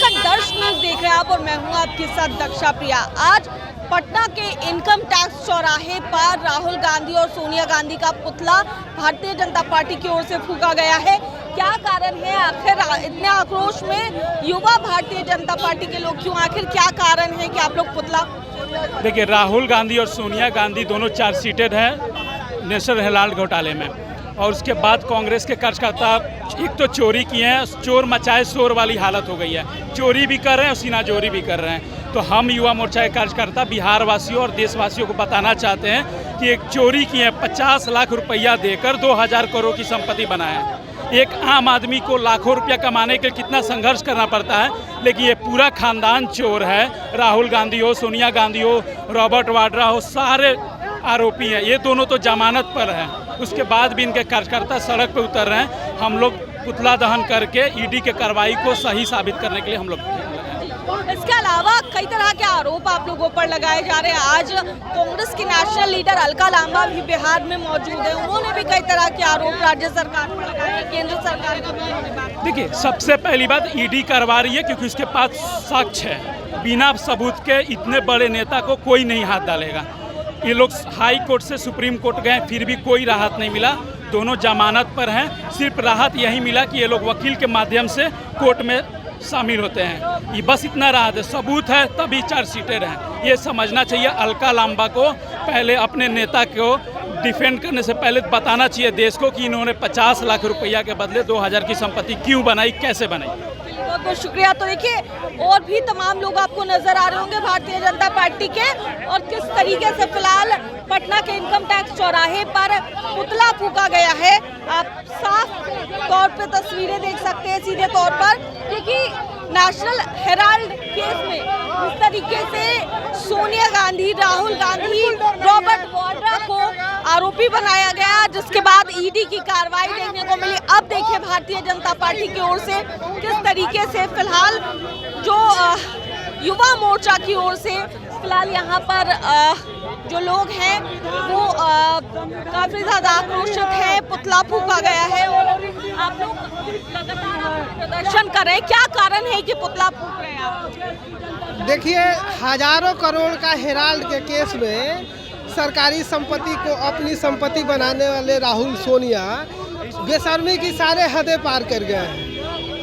दर्शक दर्श न्यूज देख रहे हैं आप और मैं हूं आपके साथ दक्षा प्रिया। आज पटना के इनकम टैक्स चौराहे पर राहुल गांधी और सोनिया गांधी का पुतला भारतीय जनता पार्टी की ओर से फूंका गया है। क्या कारण है आखिर इतने आक्रोश में युवा भारतीय जनता पार्टी के लोग क्यों, आखिर क्या कारण है कि आप लोग पुतला? देखिए, राहुल गांधी और सोनिया गांधी दोनों चार्जशीटेड हैं नेशनल हेराल्ड घोटाले में, और उसके बाद कांग्रेस के कार्यकर्ता एक तो चोरी किए हैं, चोर मचाए शोर वाली हालत हो गई है, चोरी भी कर रहे हैं और सीनाजोरी भी कर रहे हैं। तो हम युवा मोर्चा के कार्यकर्ता बिहार वासियों और देशवासियों को बताना चाहते हैं कि एक चोरी किए 50 लाख रुपया देकर 2000 करोड़ की संपत्ति बनाए हैं। एक आम आदमी को लाखों रुपया कमाने के लिए कितना संघर्ष करना पड़ता है, लेकिन ये पूरा खानदान चोर है। राहुल गांधी हो, सोनिया गांधी हो, रॉबर्ट वाड्रा हो, सारे आरोपी हैं। ये दोनों तो जमानत पर हैं, उसके बाद भी इनके कार्यकर्ता सड़क पर उतर रहे हैं। हम लोग पुतला दहन करके ईडी के कार्रवाई को सही साबित करने के लिए हम लोग। इसके अलावा कई तरह के आरोप आप लोगों पर लगाए जा रहे हैं। आज कांग्रेस की नेशनल लीडर अलका लांबा भी बिहार में मौजूद है, उन्होंने भी कई तरह के आरोप राज्य सरकार पर लगाए, केंद्र सरकार का भी। देखिए, सबसे पहली बात ईडी करवा रही है क्योंकि उसके पास साक्ष्य है। बिना सबूत के इतने बड़े नेता को कोई नहीं हाथ डालेगा। ये लोग हाई कोर्ट से सुप्रीम कोर्ट गए, फिर भी कोई राहत नहीं मिला। दोनों जमानत पर हैं। सिर्फ राहत यही मिला कि ये लोग वकील के माध्यम से कोर्ट में शामिल होते हैं। ये बस इतना राहत है, सबूत है तभी चार्जशीटेड हैं। ये समझना चाहिए अलका लांबा को। पहले अपने नेता को डिफेंड करने से पहले बताना चाहिए देश को कि इन्होंने 50 लाख रुपया के बदले 2000 की संपत्ति क्यों बनाई, कैसे बनाई। बहुत बहुत शुक्रिया। तो देखिए, और भी तमाम लोग आपको नजर आ रहे होंगे भारतीय जनता पार्टी के, और किस तरीके से फिलहाल पटना के इनकम टैक्स चौराहे पर पुतला फूंका गया है। आप साफ तौर पे तस्वीरें देख सकते हैं सीधे तौर पर, क्योंकि नेशनल हेराल्ड केस में इस तरीके से सोनिया गांधी, राहुल गांधी, रॉबर्ट वाड्रा को आरोपी बनाया गया, जिसके बाद ईडी की कार्रवाई देखने को मिली। अब देखिए भारतीय जनता पार्टी की ओर से किस तरीके से फिलहाल जो युवा मोर्चा की ओर से फिलहाल यहाँ पर जो लोग हैं वो काफी ज्यादा आक्रोशित हैं। पुतला फूंका गया है और आप लोग लगातार प्रदर्शन कर रहे हैं। क्या कारण है कि पुतला फूंक रहे हैं आप? देखिए, हजारों करोड़ का हेराल्ड के केस में सरकारी संपत्ति को अपनी संपत्ति बनाने वाले राहुल सोनिया बेशर्मी की सारे हदें पार कर गए हैं।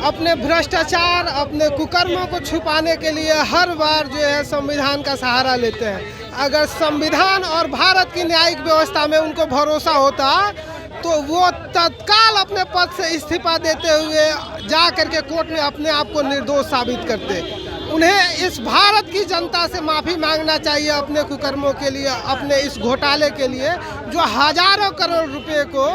अपने भ्रष्टाचार, अपने कुकर्मों को छुपाने के लिए हर बार जो है संविधान का सहारा लेते हैं। अगर संविधान और भारत की न्यायिक व्यवस्था में उनको भरोसा होता तो वो तत्काल अपने पद से इस्तीफा देते हुए जा करके कोर्ट में अपने आप को निर्दोष साबित करते। उन्हें इस भारत की जनता से माफ़ी मांगना चाहिए अपने कुकर्मों के लिए, अपने इस घोटाले के लिए, जो हजारों करोड़ रुपए को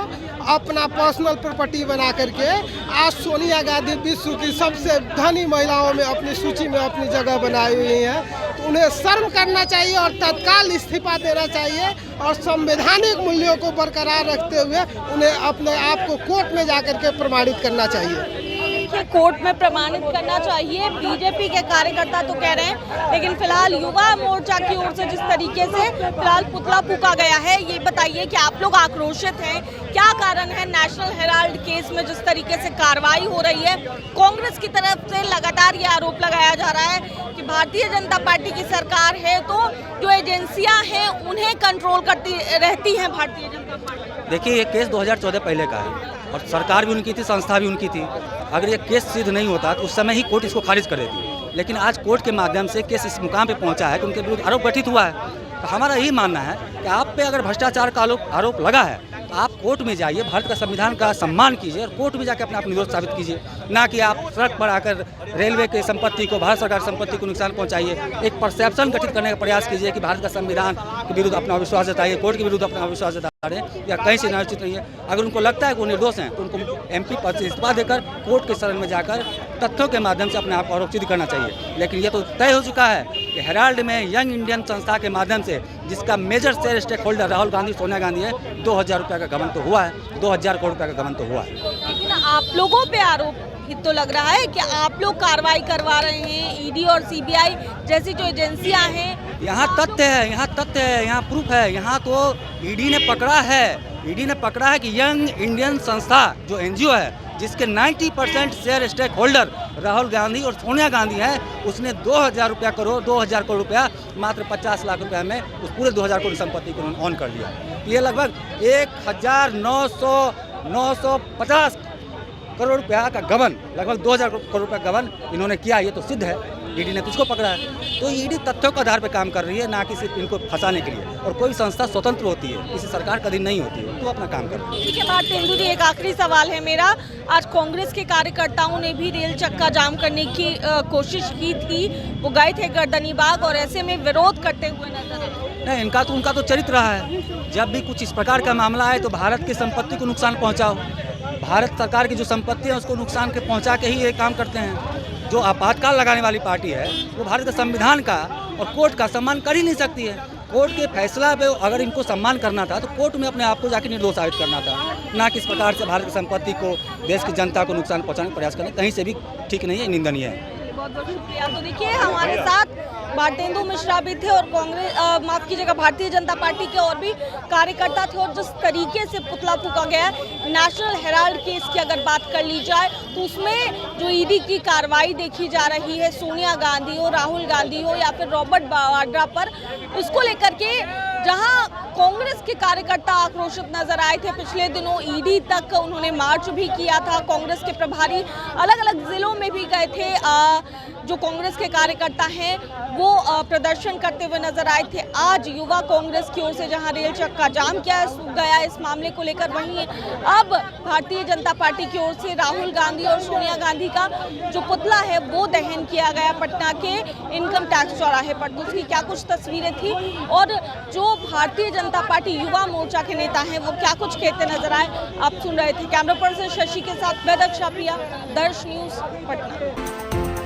अपना पर्सनल प्रॉपर्टी बना करके आज सोनिया गांधी विश्व की सबसे धनी महिलाओं में अपनी सूची में अपनी जगह बनाई हुई है। तो उन्हें शर्म करना चाहिए और तत्काल इस्तीफा देना चाहिए, और संवैधानिक मूल्यों को बरकरार रखते हुए उन्हें अपने आप को कोर्ट में जाकर के प्रमाणित करना चाहिए। कोर्ट में प्रमाणित करना चाहिए, बीजेपी के कार्यकर्ता तो कह रहे हैं, लेकिन फिलहाल युवा मोर्चा की ओर से जिस तरीके से फिलहाल पुतला फूंका गया है, ये बताइए कि आप लोग आक्रोशित हैं, क्या कारण है नेशनल हेराल्ड केस में जिस तरीके से कार्रवाई हो रही है? कांग्रेस की तरफ से लगातार ये आरोप लगाया जा रहा है कि भारतीय जनता पार्टी की सरकार है तो जो एजेंसियां हैं उन्हें कंट्रोल करती रहती हैं भारतीय जनता पार्टी। देखिए, ये केस 2014 पहले का है और सरकार भी उनकी थी, संस्था भी उनकी थी। अगर ये केस सिद्ध नहीं होता तो उस समय ही कोर्ट इसको खारिज कर देती, लेकिन आज कोर्ट के माध्यम से केस इस मुकाम पे पहुंचा है कि उनके विरुद्ध आरोप गठित हुआ है। तो हमारा यही मानना है कि आप पे अगर भ्रष्टाचार का आरोप लगा है तो आप कोर्ट में जाइए, भारत का संविधान का सम्मान कीजिए और कोर्ट में जाकर अपने आप निर्दोष साबित कीजिए, ना कि आप सड़क पर आकर रेलवे की संपत्ति को, भारत सरकार संपत्ति को नुकसान पहुंचाइए। एक परसेप्शन गठित करने का प्रयास कीजिए कि भारत का संविधान के विरुद्ध अपना विश्वास जताइए, कोर्ट के विरुद्ध अपना विश्वास जता रहे हैं या कहीं से निश्चित नहीं है। अगर उनको लगता है कि वो निर्दोष हैं तो उनको एमपी पद से इस्तीफा देकर कोर्ट के शरण में जाकर तथ्यों के माध्यम से अपने आप को आरोपित करना चाहिए। लेकिन ये तो तय हो चुका है कि हेराल्ड में यंग इंडियन संस्था के माध्यम से, जिसका major share stake holder Rahul Gandhi, Sonia Gandhi है, 2000 रुपये का गबन तो हुआ है, 2000 करोड़ रुपये का गबन तो हुआ है। लेकिन आप लोगों पे आरोप तो लग रहा है कि आप लोग कार्रवाई करवा रहे हैं, ईडी और सीबीआई जैसी जो एजेंसियां हैं। यहाँ तथ्य है, यहाँ प्रूफ है। यहाँ तो ईडी ने पकड़ा है कि यंग इंडियन संस्था जो एनजीओ है जिसके 90% share stake holder Rahul Gandhi और सोनिया गांधी हैं, उसने 2000 करोड़ रुपया मात्र 50 लाख रुपया में उस पूरे 2000 करोड़ संपत्ति को उन्होंने ऑन कर दिया। ये लगभग 1950 करोड़ रुपया का गबन, लगभग 2000 करोड़ रुपया गबन इन्होंने किया। ये तो सिद्ध है, ईडी ने तुझको पकड़ा है। तो ईडी तथ्यों के आधार पर काम कर रही है, ना कि सिर्फ इनको फंसाने के लिए। और कोई संस्था स्वतंत्र होती है, किसी सरकार का अधीन नहीं होती है, तो अपना काम कर रही है। ठीक है भारतेंदु जी, एक आखिरी सवाल है मेरा। आज कांग्रेस के कार्यकर्ताओं ने भी रेल चक्का जाम करने की कोशिश की थी, वो गए थे गर्दनीबाग और ऐसे में विरोध करते हुए नजर आए। नहीं, उनका तो चरित्र रहा है, जब भी कुछ इस प्रकार का मामला आए तो भारत की संपत्ति को नुकसान पहुँचाओ। भारत सरकार की जो संपत्ति है उसको नुकसान के पहुँचा के ही ये काम करते हैं। जो आपातकाल लगाने वाली पार्टी है वो भारत के संविधान का और कोर्ट का सम्मान कर ही नहीं सकती है। कोर्ट के फैसला पे अगर इनको सम्मान करना था तो कोर्ट में अपने आप को जाके निर्दोष साबित करना था, ना कि इस प्रकार से भारत की संपत्ति को, देश की जनता को नुकसान पहुंचाने का प्रयास करना कहीं से भी ठीक नहीं है, निंदनीय है। बहुत बहुत शुक्रिया। तो देखिए हमारे साथ भारतेंदु मिश्रा भी थे और कांग्रेस माफ कीजिएगा भारतीय जनता पार्टी के और भी कार्यकर्ता थे। और जिस तरीके से पुतला फूंका गया नेशनल हेराल्ड केस की अगर बात कर ली जाए तो उसमें जो ईडी की कार्रवाई देखी जा रही है सोनिया गांधी हो, राहुल गांधी हो या फिर रॉबर्ट वाड्रा पर, इसको लेकर के जहां कांग्रेस के कार्यकर्ता आक्रोशित नजर आए थे। पिछले दिनों ईडी तक उन्होंने मार्च भी किया था। कांग्रेस के प्रभारी अलग अलग जिलों में भी गए थे। जो कांग्रेस के कार्यकर्ता हैं वो प्रदर्शन करते हुए नजर आए थे। आज युवा कांग्रेस की ओर से जहां रेल चक्का जाम किया गया इस मामले को लेकर, वहीं अब भारतीय जनता पार्टी की ओर से राहुल गांधी और सोनिया गांधी का जो पुतला है वो दहन किया गया पटना के इनकम टैक्स चौराहे पर। तो उसकी क्या कुछ तस्वीरें थी और जो भारतीय जनता पार्टी युवा मोर्चा के नेता हैं वो क्या कुछ कहते नजर आए, आप सुन रहे थे। कैमरा पर्सन शशि के साथ मैं दक्षा प्रिया, दर्श न्यूज पटना।